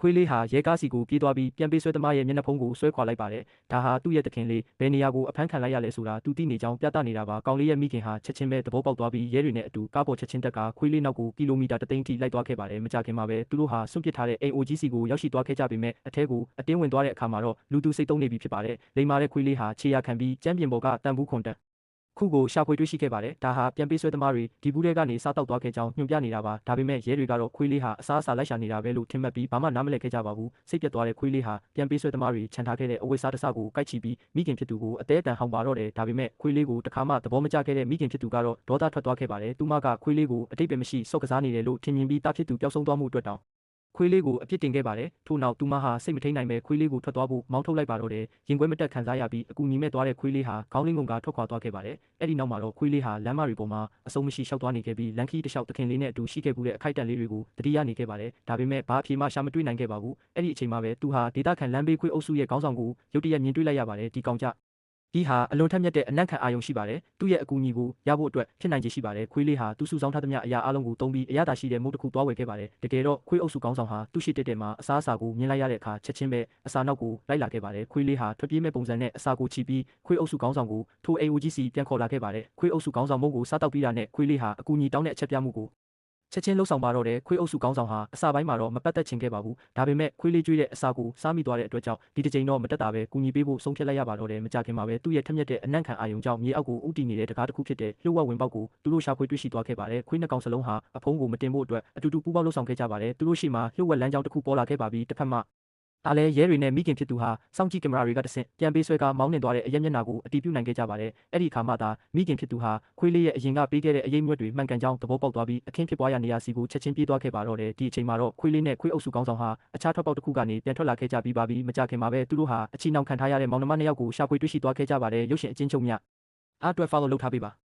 ခွေးလေးဟာရဲကားစီကိုပြေးသွားပြီးပြန်ပေးဆွဲသမားရဲ့မျက်နှာဖုံးကိုဆွဲခွာလိုက်ပါတယ်။ဒါဟာသူ့ရဲ့တခင်လေးဘယ်နေရာကိုအဖမ်းခံလိုက်ရလဲဆိုတာသူသိနေကြောင်းပြသနေတာပါ။ကောင်လေးရဲ့မိခင်ဟာချက်ချင်းပဲသဘောပေါက်သွားပြီးရဲတွေနဲ့အတူကားပေါ်ချက်ချင်းတက်ကခွေးလေးနောက်ကိုကီလိုမီတာ3သိန်းထိလိုက်သွားခဲ့ပါတယ်။မကြခင်မှာပဲသူတို့ဟာစွန့်ပစ်ထားတဲ့အိမ်အိုကြီးစီကိုရောက်ရှိသွားခဲ့ကြပေမဲ့အထဲကိုအတင်းဝင်သွားတဲ့အခါမှာတော့လူသူစိတ်သုံးနေပြီဖြစ်ပါတယ်။လိမ္မာတဲ့ခွေးလေးဟာခြေရာခံပြီးကျမ်းပြင်ပေါ်ကတန်ဘူးခွန်တန်ခုကိုရှာဖွေတွေ့ရှိခဲ့ပါတယ်။ဒါဟာပြန်ပေးဆွဲသမားတွေဒီဘူးထဲကနေစားတောက်သွားခဲ့ကြောင်းညွှန်ပြနေတာပါ။ဒါပေမဲ့ရဲတွေကတော့ခွေးလေးဟာအစားအစာလိုက်ရှာနေတာပဲလို့ထင်မှတ်ပြီးဘာမှနားမလည်ခဲ့ကြပါဘူး။စိတ်ပြတ်သွားတဲ့ခွေးလေးဟာပြန်ပေးဆွဲသမားတွေခြံထားခဲ့တဲ့အဝတ်စားတစ်စကိုကိုက်ချီပြီးမိခင်ဖြစ်သူကိုအသေးအတန်ဟောင်ပါတော့တယ်။ဒါပေမဲ့ခွေးလေးကိုတခါမှသဘောမကျခဲ့တဲ့မိခင်ဖြစ်သူကတော့ဒေါသထွက်သွားခဲ့ပါတယ်။သူမကခွေးလေးကိုအတိတ်ပဲမရှိစော့ကစားနေတယ်လို့ထင်မြင်ပြီးတာဖြစ်သူပျောက်ဆုံးသွားမှုအတွက်တောင်ခွေးလေးကိုအပြစ်တင်ခဲ့ပါတယ်။ထို့နောက်သူမဟာစိတ်မထိန်နိုင်ပဲခွေးလေးကိုထွက်သွားဖို့မောင်းထုတ်လိုက်ပါတော့တယ်။ရင်ခွဲမတက်ခံစားရပြီးအကူညီမဲ့သွားတဲ့ခွေးလေးဟာခေါင်းလင်းကုန်ကထွက်ခွာသွားခဲ့ပါတယ်။အဲ့ဒီနောက်မှာတော့ခွေးလေးဟာလမ်းမတွေပေါ်မှာအဆုံးမရှိရှောက်သွားနေခဲ့ပြီးလမ်းခီးတစ်လျှောက်တခင်လေးနဲ့အတူရှိခဲ့မှုတဲ့အခိုက်အတန့်လေးတွေကိုတတိယနေခဲ့ပါတယ်။ဒါပေမဲ့ဘာအဖြေမှရှာမတွေ့နိုင်ခဲ့ပါဘူး။အဲ့ဒီအချိန်မှာပဲသူဟာဒေတာခန်လမ်းဘေးခွေးအုပ်စုရဲ့ခေါင်းဆောင်ကိုရုတ်တရက်မြင်တွေ့လိုက်ရပါတယ်။ဒီကောင်ကြဒီဟာအလွန်ထက်မြက်တဲ့အနက်ခံအာယုံရှိပါတယ်။သူ့ရဲ့အကူအညီကိုရဖို့အတွက်ဖြစ်နိုင်ခြေရှိပါတယ်။ခွေးလေးဟာသူ့စုဆောင်းထားသမျှအရာအလုံးကိုသုံးပြီးအရသာရှိတဲ့မုတ်တစ်ခုသွားဝယ်ခဲ့ပါတယ်။တကယ်တော့ခွေးအုပ်စုကောင်းဆောင်ဟာသူ့ရှိတက်မှာအစားအစာကိုမြင်လိုက်ရတဲ့အခါချက်ချင်းပဲအစာနောက်ကိုလိုက်လာခဲ့ပါတယ်။ခွေးလေးဟာထွက်ပြေးမဲ့ပုံစံနဲ့အစာကိုချီပြီးခွေးအုပ်စုကောင်းဆောင်ကိုထိုအိမ်ဦးကြီးစီပြန်ခေါ်လာခဲ့ပါတယ်။ခွေးအုပ်စုကောင်းဆောင်မုတ်ကိုစားတောက်ပြီးတာနဲ့ခွေးလေးဟာအကူအညီတောင်းတဲ့အချက်ပြမှုကိုချက်ချင်းလှုပ်ဆောင်ပါတော့တယ်ခွေးအုပ်စုကောင်းဆောင်ဟာအစာပိုင်းမှာတော့မပတ်သက်ချင်ခဲ့ပါဘူးဒါပေမဲ့ခွေးလေးကျွေးတဲ့အစာကိုစားမိသွားတဲ့အတွက်ကြောင့်ဒီတစ်ချိန်တော့မတက်တာပဲကူညီပေးဖို့ဆုံးဖြတ်လိုက်ရပါတော့တယ်မကြခင်မှာပဲသူ့ရဲ့ထက်မြက်တဲ့အနံ့ခံအာယုံကြောင့်မြေအောက်ကိုဥတီနေတဲ့တကားတစ်ခုဖြစ်တဲ့လျှို့ဝှက်ဝင်ပေါက်ကိုသူတို့ရှာဖွေတွေ့ရှိသွားခဲ့ပါတယ်ခွေးနှစ်ကောင်စလုံးဟာအဖုံးကိုမတင်ဖို့အတွက်အတူတူပူးပေါင်းလှုပ်ဆောင်ခဲ့ကြပါတယ်သူတို့ရှိမှလျှို့ဝှက်လမ်းကြောင်းတစ်ခုပေါ်လာခဲ့ပါပြီးတစ်ဖက်မှဒါလည်းရဲတွေနဲ့မိခင်ဖြစ်သူဟာစောင့်ကြည့်ကင်မရာတွေကတဆင့်ပြန်ပေးဆွဲကားမောင်းနှင်သွားတဲ့အရက်မျက်နှာကိုအတီးပြုတ်နိုင်ခဲ့ကြပါတယ်။အဲ့ဒီအခါမှသာမိခင်ဖြစ်သူဟာခွေးလေးရဲ့အရင်ကပေးခဲ့တဲ့အရေးမြွက်တွေမှန်ကန်ကြောင်းသဘောပေါက်သွားပြီးအခင်းဖြစ်ပွားရာနေရာစီကိုချက်ချင်းပြေးသွားခဲ့ပါတော့တယ်။ဒီအချိန်မှာတော့ခွေးလေးနဲ့ခွေးအုပ်စုကောင်းဆောင်ဟာအခြားထွက်ပေါက်တစ်ခုကနေပြန်ထွက်လာခဲ့ကြပြီးပါပြီ။မကြခင်မှာပဲသူတို့ဟာအချီနှောင်ခံထားရတဲ့မောင်နှမနှစ်ယောက်ကိုရှာဖွေတွေ့ရှိသွားခဲ့ကြပါတယ်။ရုပ်ရှင်အချင်းချုပ်များအားအတွက် follow လုပ်ထားပေးပါ။